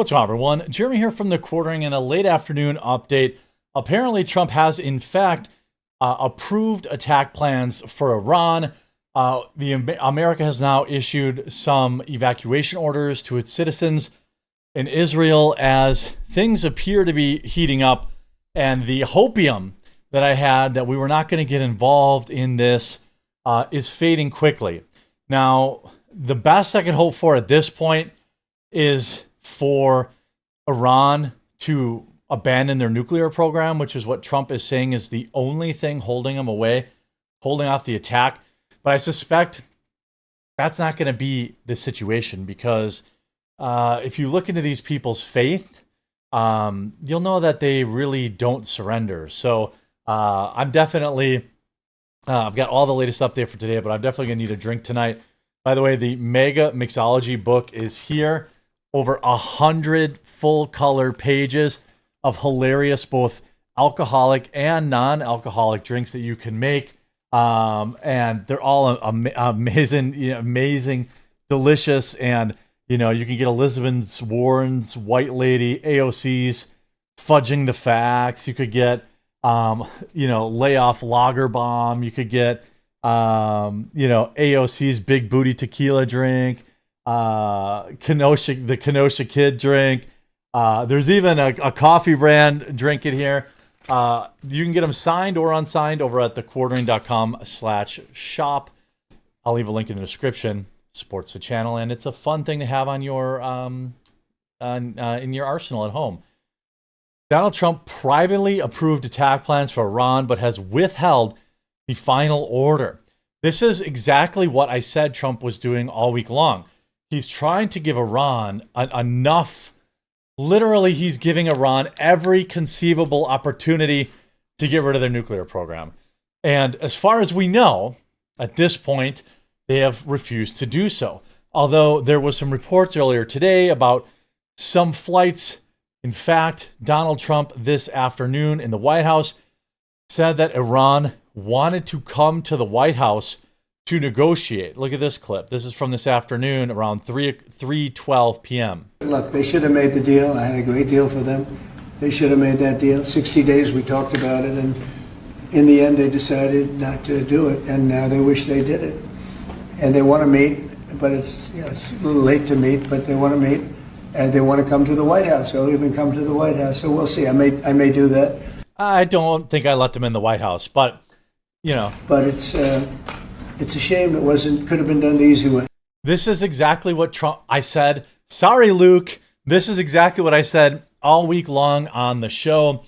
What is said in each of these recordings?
What's going on, everyone? Jeremy here from The Quartering in a late afternoon update. Apparently, Trump has, in fact, approved attack plans for Iran. America has now issued some evacuation orders to its citizens in Israel as things appear to be heating up. And the hopium that I had that we were not going to get involved in this is fading quickly. Now, the best I can hope for at this point is for Iran to abandon their nuclear program, which is what Trump is saying is the only thing holding them away, holding off the attack. But I suspect that's not going to be the situation because if you look into these people's faith, you'll know that they really don't surrender. So I'm definitely, I've got all the latest update for today, but I'm definitely going to need a drink tonight. By the way, the Mega Mixology book is here. Over 100 full-color pages of hilarious both alcoholic and non-alcoholic drinks that you can make. And they're all amazing, amazing, delicious. And, you know, you can get Elizabeth Warren's White Lady, AOC's Fudging the Facts. You could get, Layoff Lager Bomb. You could get, AOC's Big Booty Tequila drink. The Kenosha Kid drink. There's even a coffee brand drink in here. You can get them signed or unsigned over at thequartering.com/shop. I'll leave a link in the description. Supports the channel, and it's a fun thing to have on your in your arsenal at home. Donald Trump privately approved attack plans for Iran, but has withheld the final order. This is exactly what I said Trump was doing all week long. He's trying to give Iran enough. Literally, he's giving Iran every conceivable opportunity to get rid of their nuclear program. And as far as we know, at this point, they have refused to do so. Although there was some reports earlier today about some flights. In fact, Donald Trump this afternoon in the White House said that Iran wanted to come to the White House to negotiate. Look at this clip. This is from this afternoon around 3:12 p.m. Look, they should have made the deal. I had a great deal for them. They should have made that deal. 60 days we talked about it, and in the end they decided not to do it, and now they wish they did it. And they want to meet, but it's a little late to meet, but they want to meet, and they want to come to the White House. They'll even come to the White House. So we'll see. I may do that. I don't think I let them in the White House, but But it's a shame it could have been done the easy way. This is exactly what I said. Sorry, Luke. This is exactly what I said all week long on the show,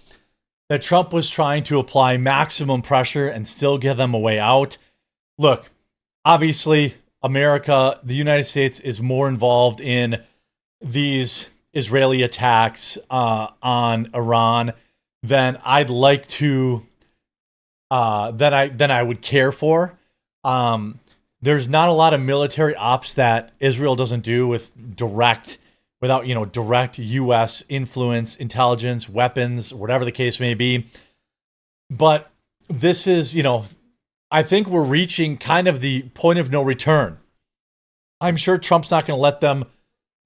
that Trump was trying to apply maximum pressure and still give them a way out. Look, obviously, America, the United States, is more involved in these Israeli attacks on Iran than I'd like to, than I would care for. There's not a lot of military ops that Israel doesn't do without direct U.S. influence, intelligence, weapons, whatever the case may be. But this is, I think we're reaching kind of the point of no return. I'm sure Trump's not going to let them,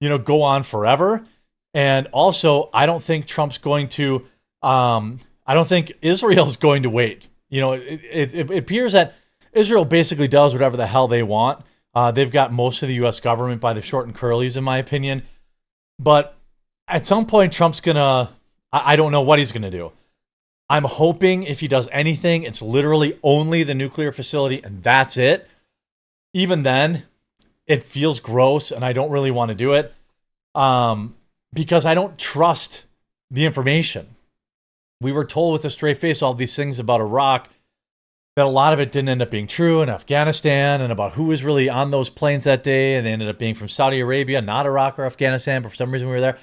go on forever. And also, I don't think Trump's going to, I don't think Israel's going to wait. It appears that Israel basically does whatever the hell they want. They've got most of the U.S. government by the short and curlies, in my opinion. But at some point, Trump's going to, I don't know what he's going to do. I'm hoping if he does anything, it's literally only the nuclear facility and that's it. Even then, it feels gross and I don't really want to do it because I don't trust the information. We were told with a straight face all these things about Iraq, that a lot of it didn't end up being true, in Afghanistan, and about who was really on those planes that day, and they ended up being from Saudi Arabia, not Iraq or Afghanistan, but for some reason we were there.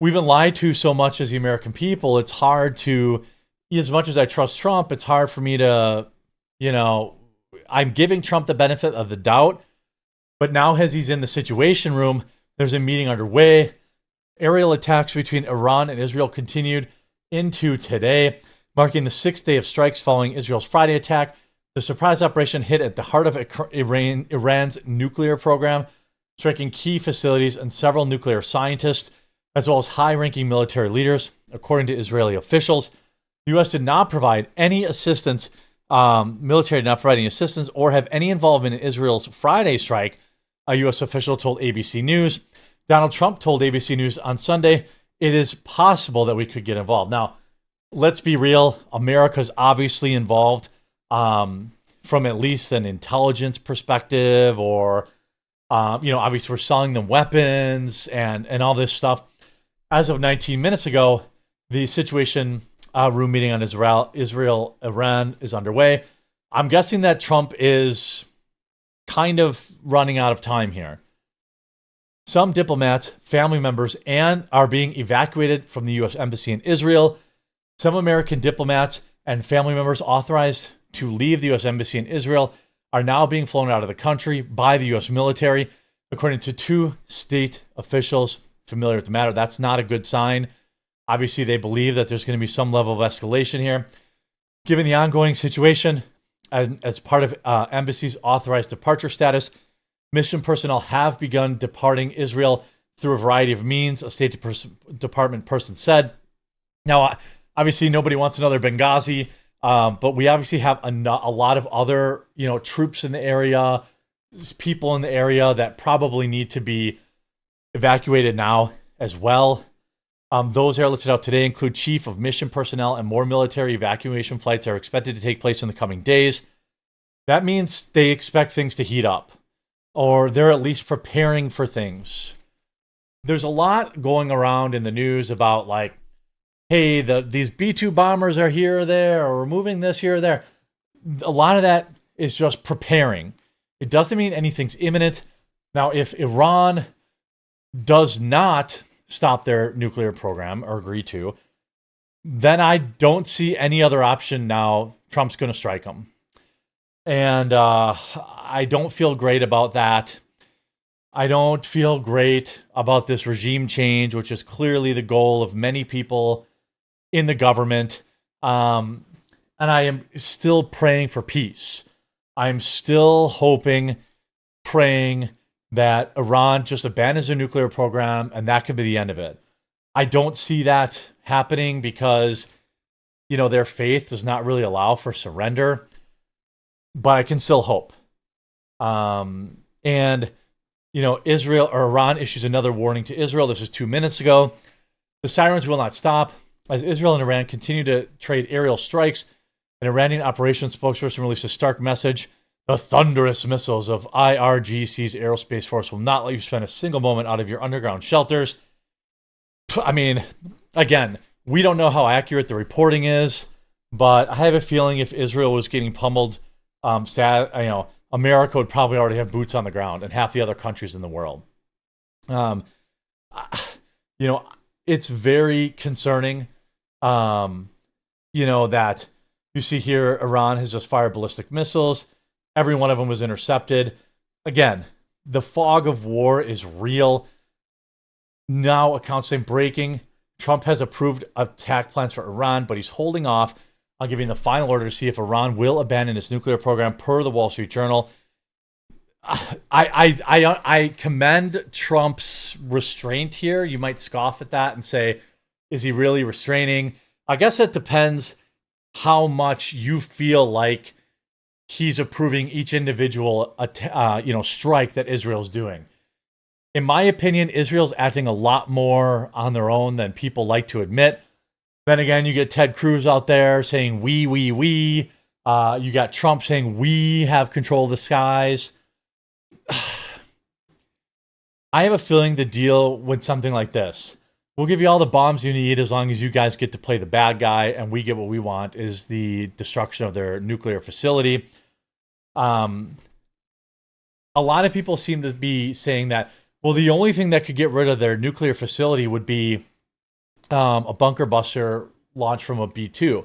We've been lied to so much as the American people, it's hard to, as much as I trust Trump, it's hard for me to, I'm giving Trump the benefit of the doubt, but now as he's in the Situation Room, there's a meeting underway. Aerial attacks between Iran and Israel continued into today, marking the 6th day of strikes following Israel's Friday attack. The surprise operation hit at the heart of Iran's nuclear program, striking key facilities and several nuclear scientists. as well as high-ranking military leaders. According to Israeli officials, the U.S. did not provide any assistance, military did not provide any assistance or have any involvement in Israel's Friday strike, a U.S. official told ABC News. Donald Trump told ABC News on Sunday, it is possible that we could get involved. Now, let's be real. America's obviously involved from at least an intelligence perspective, or, obviously we're selling them weapons and all this stuff. As of 19 minutes ago, the Situation Room meeting on Israel-Iran is underway. I'm guessing that Trump is kind of running out of time here. Some diplomats, family members, are being evacuated from the U.S. Embassy in Israel. Some American diplomats and family members authorized to leave the U.S. Embassy in Israel are now being flown out of the country by the U.S. military, according to two state officials familiar with the matter. That's not a good sign. Obviously, they believe that there's going to be some level of escalation here. Given the ongoing situation, as part of embassy's authorized departure status, mission personnel have begun departing Israel through a variety of means, a State Department person said. Now, obviously, nobody wants another Benghazi, but we obviously have a lot of other, troops in the area, people in the area that probably need to be evacuated now as well. Those airlifted out today include chief of mission personnel, and more military evacuation flights are expected to take place in the coming days. That means they expect things to heat up, or they're at least preparing for things. There's a lot going around in the news about, like, hey, these B-2 bombers are here or there, or we're moving this here or there. A lot of that is just preparing. It doesn't mean anything's imminent. Now, if Iran does not stop their nuclear program or agree to, then I don't see any other option now. Trump's going to strike them. And I don't feel great about that. I don't feel great about this regime change, which is clearly the goal of many people in the government. And I am still praying for peace. I'm still hoping, praying that Iran just abandons their nuclear program and that could be the end of it. I don't see that happening because, their faith does not really allow for surrender, but I can still hope. Israel or Iran issues another warning to Israel. This was 2 minutes ago. The sirens will not stop as Israel and Iran continue to trade aerial strikes. An Iranian operations spokesperson released a stark message. The thunderous missiles of IRGC's Aerospace Force will not let you spend a single moment out of your underground shelters. I mean, again, we don't know how accurate the reporting is, but I have a feeling if Israel was getting pummeled, America would probably already have boots on the ground, and half the other countries in the world. It's very concerning, that you see here Iran has just fired ballistic missiles. Every one of them was intercepted. Again, the fog of war is real. Now, accounts saying breaking. Trump has approved attack plans for Iran, but he's holding off on giving the final order to see if Iran will abandon its nuclear program, per the Wall Street Journal. I commend Trump's restraint here. You might scoff at that and say, is he really restraining? I guess it depends how much you feel like he's approving each individual, strike that Israel's doing. In my opinion, Israel's acting a lot more on their own than people like to admit. Then again, you get Ted Cruz out there saying, we. You got Trump saying, we have control of the skies. I have a feeling the deal with something like this, we'll give you all the bombs you need as long as you guys get to play the bad guy and we get what we want, is the destruction of their nuclear facility. A lot of people seem to be saying that, well, the only thing that could get rid of their nuclear facility would be a bunker buster launched from a B-2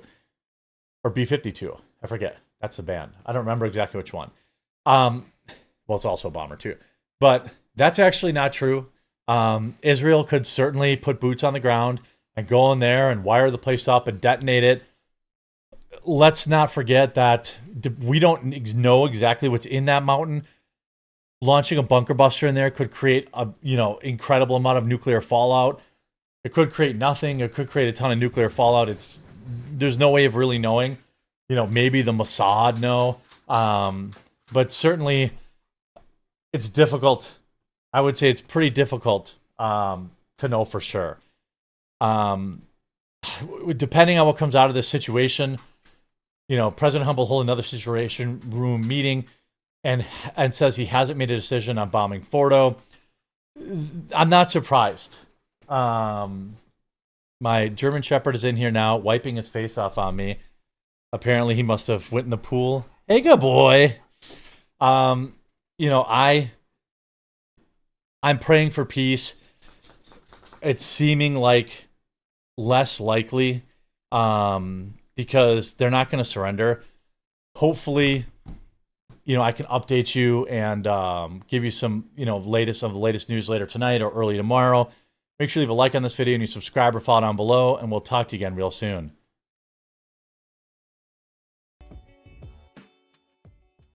or B-52. I forget. That's the band. I don't remember exactly which one. Well, it's also a bomber too. But that's actually not true. Israel could certainly put boots on the ground and go in there and wire the place up and detonate it. Let's not forget that we don't know exactly what's in that mountain. Launching a bunker buster in there could create a incredible amount of nuclear fallout. It could create nothing. It could create a ton of nuclear fallout. There's no way of really knowing. Maybe the Mossad know, but certainly it's difficult. I would say it's pretty difficult to know for sure. Depending on what comes out of this situation, President Trump will hold another Situation Room meeting and says he hasn't made a decision on bombing Fordo. I'm not surprised. My German Shepherd is in here now, wiping his face off on me. Apparently, he must have went in the pool. Hey, good boy. I'm praying for peace. It's seeming like less likely because they're not going to surrender. Hopefully, I can update you and give you some, latest of the latest news later tonight or early tomorrow. Make sure you leave a like on this video and you subscribe or follow down below, and we'll talk to you again real soon.